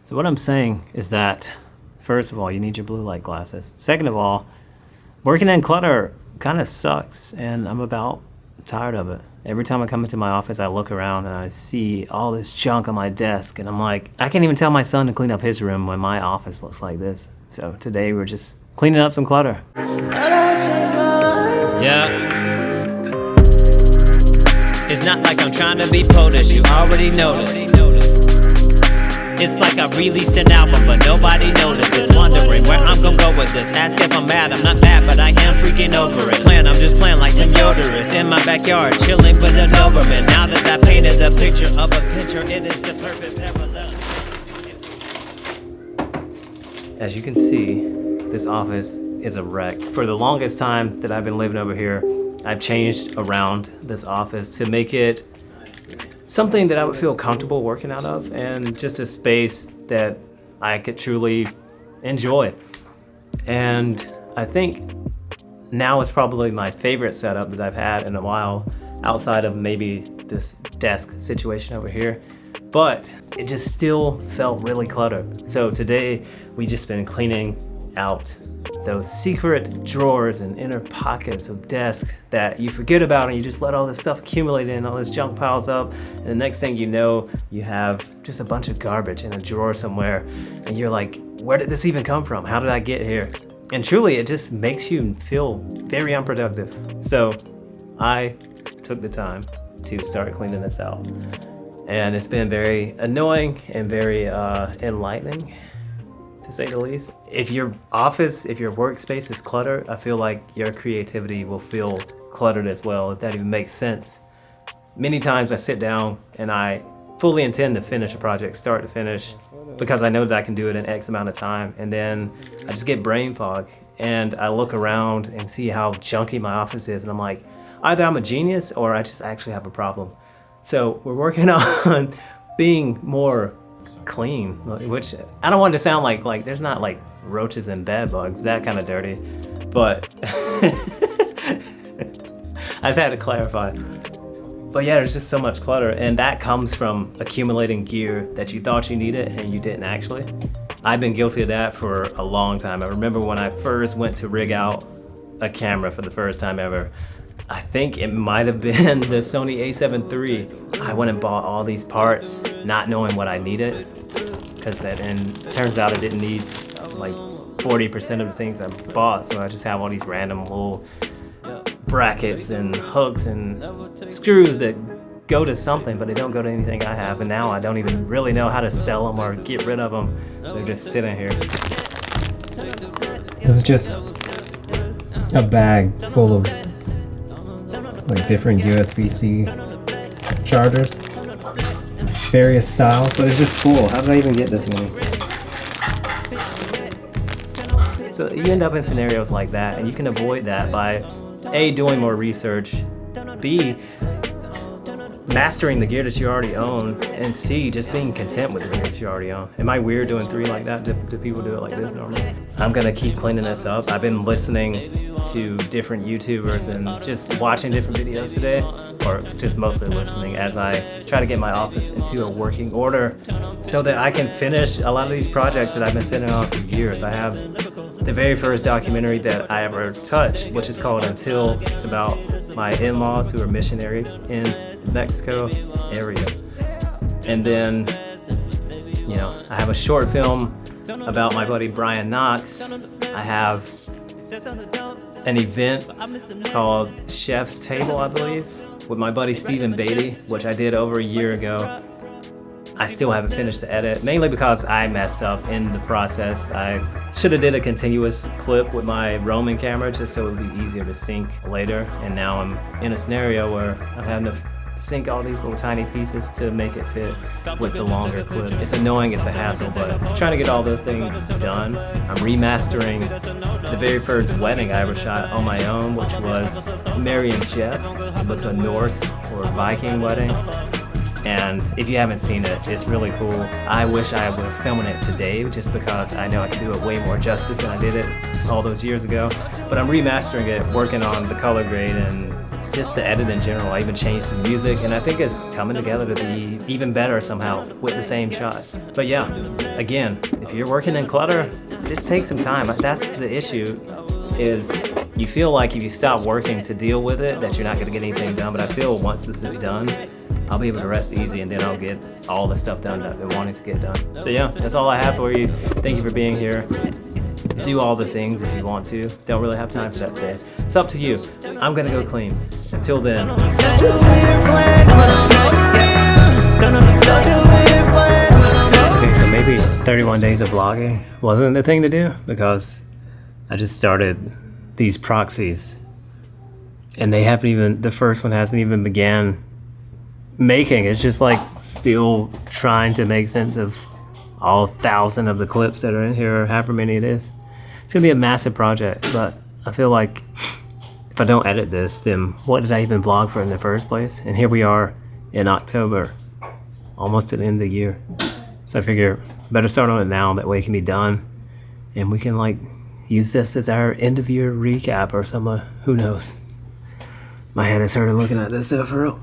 So what I'm saying is that, first of all, you need your blue light glasses. Second of all, working in clutter kind of sucks, and I'm about tired of it. Every time I come into my office, I look around and I see all this junk on my desk, and I'm like, I can't even tell my son to clean up his room when my office looks like this. So today we're just cleaning up some clutter. Yeah. It's not like I'm trying to be POTUS, you already noticed. It's like I released an album, but nobody notices. Wondering where I'm gonna go with this. Ask if I'm mad, I'm not mad, but I am freaking over it. I'm just playing like some Yoderus in my backyard, chilling with a Doberman. Now that I painted a picture of a picture, it is the perfect parallel. As you can see, this office is a wreck. For the longest time that I've been living over here, I've changed around this office to make it something that I would feel comfortable working out of, and just a space that I could truly enjoy. And I think now it's probably my favorite setup that I've had in a while, outside of maybe this desk situation over here. But it just still felt really cluttered. So today we just been cleaning out those secret drawers and inner pockets of desk that you forget about, and you just let all this stuff accumulate in, all this junk piles up, and the next thing you know, you have just a bunch of garbage in a drawer somewhere, and you're like, where did this even come from? How did I get here? And truly, it just makes you feel very unproductive. So I took the time to start cleaning this out, and it's been very annoying and very enlightening, to say the least. If your office, if your workspace is cluttered, I feel like your creativity will feel cluttered as well, if that even makes sense. Many times I sit down and I fully intend to finish a project, start to finish, because I know that I can do it in X amount of time, and then I just get brain fog, and I look around and see how junky my office is, and I'm like, either I'm a genius or I just actually have a problem. So we're working on being more clean, which I don't want to sound like there's not like roaches and bed bugs, that kind of dirty, but I just had to clarify. But yeah, there's just so much clutter, and that comes from accumulating gear that you thought you needed and you didn't actually. I've been guilty of that for a long time. I remember when I first went to rig out a camera for the first time ever. I think it might have been the Sony a7 III. I went and bought all these parts, not knowing what I needed, and turns out I didn't need like 40% of the things I bought, so I just have all these random little brackets and hooks and screws that go to something, but they don't go to anything I have, and now I don't even really know how to sell them or get rid of them, so they're just sitting here. This is just a bag full of like different USB-C chargers, various styles, but it's just full. How did I even get this many? So you end up in scenarios like that, and you can avoid that by A, doing more research, B, mastering the gear that you already own, and C, just being content with the gear that you already own. Am I weird doing 3 like that? Do people do it like this normally? I'm gonna keep cleaning this up. I've been listening to different YouTubers and just watching different videos today, or just mostly listening, as I try to get my office into a working order so that I can finish a lot of these projects that I've been sitting on for years. I have the very first documentary that I ever touched, which is called Until. It's about my in-laws who are missionaries in Mexico area. And then, you know, I have a short film about my buddy Brian Knox. I have an event called Chef's Table, I believe, with my buddy Stephen Beatty, which I did over a year ago. I still haven't finished the edit, mainly because I messed up in the process. I should have did a continuous clip with my Roman camera just so it would be easier to sync later, and now I'm in a scenario where I'm having to sync all these little tiny pieces to make it fit with the longer clip. It's annoying, it's a hassle, but I'm trying to get all those things done. I'm remastering the very first wedding I ever shot on my own, which was Mary and Jeff. It was a Norse or Viking wedding. And if you haven't seen it, it's really cool. I wish I would have filmed it today, just because I know I can do it way more justice than I did it all those years ago. But I'm remastering it, working on the color grade and just the edit in general. I even changed the music, and I think it's coming together to be even better somehow with the same shots. But yeah, again, if you're working in clutter, just take some time. That's the issue, is you feel like if you stop working to deal with it, that you're not gonna get anything done. But I feel once this is done, I'll be able to rest easy, and then I'll get all the stuff done that I've been wanting to get done. So yeah, that's all I have for you. Thank you for being here. Do all the things if you want to. Don't really have time for that today. It's up to you. I'm gonna go clean. Until then. Okay, so maybe 31 days of vlogging wasn't the thing to do, because I just started these proxies, and they haven't even, the first one hasn't even began making. It's just like still trying to make sense of all 1,000 of the clips that are in here, or however many it is. It's gonna be a massive project, but I feel like if I don't edit this, then what did I even vlog for in the first place? And here we are in October, almost at the end of the year. So I figure better start on it now, that way it can be done, and we can like use this as our end of year recap or something. Who knows? My head is hurting looking at this stuff for real.